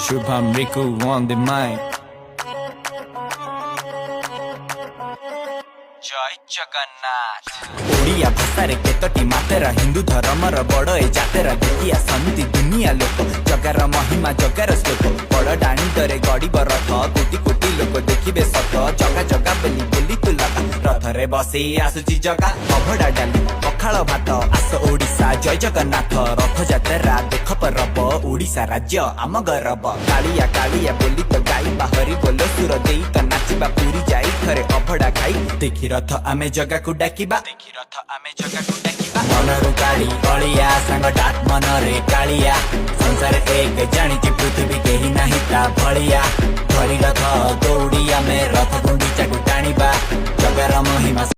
Shubham Riku on the mic. जय जगन्नाथ ओडिया भाषा रे केतटी मातेरा हिंदू धर्मर बड़ ए जातेरा देखिया समिति दुनिया लोक जगार महिमा जगार श्लोक बड़ डाणी दरे गड़ीब रथ कोटी कोटी लोक देखिबे सत जगा जगा बोली बोली तुला रथ रे बसी आसुची जगा अभड़ा डाली पखाल भात आस ओडिशा जय जगन्नाथ रथ जातेरा देख परब ओडिशा राज्य आम गरब कालिया कालिया बोली तो गाई बाहरी बोलो सुर देई तो नाचिबा पूरी जाई थरे अभड़ा खाई देखी रथ आमे जगा को डाकिबा मनरु काली कलिया संग डाक मन रे कालिया संसार एक जानिची पृथ्वी केही नाही ता भलिया धरी रथ दौड़ी आमे रथ गुंडीचा को टाणीबा जगार महिमा।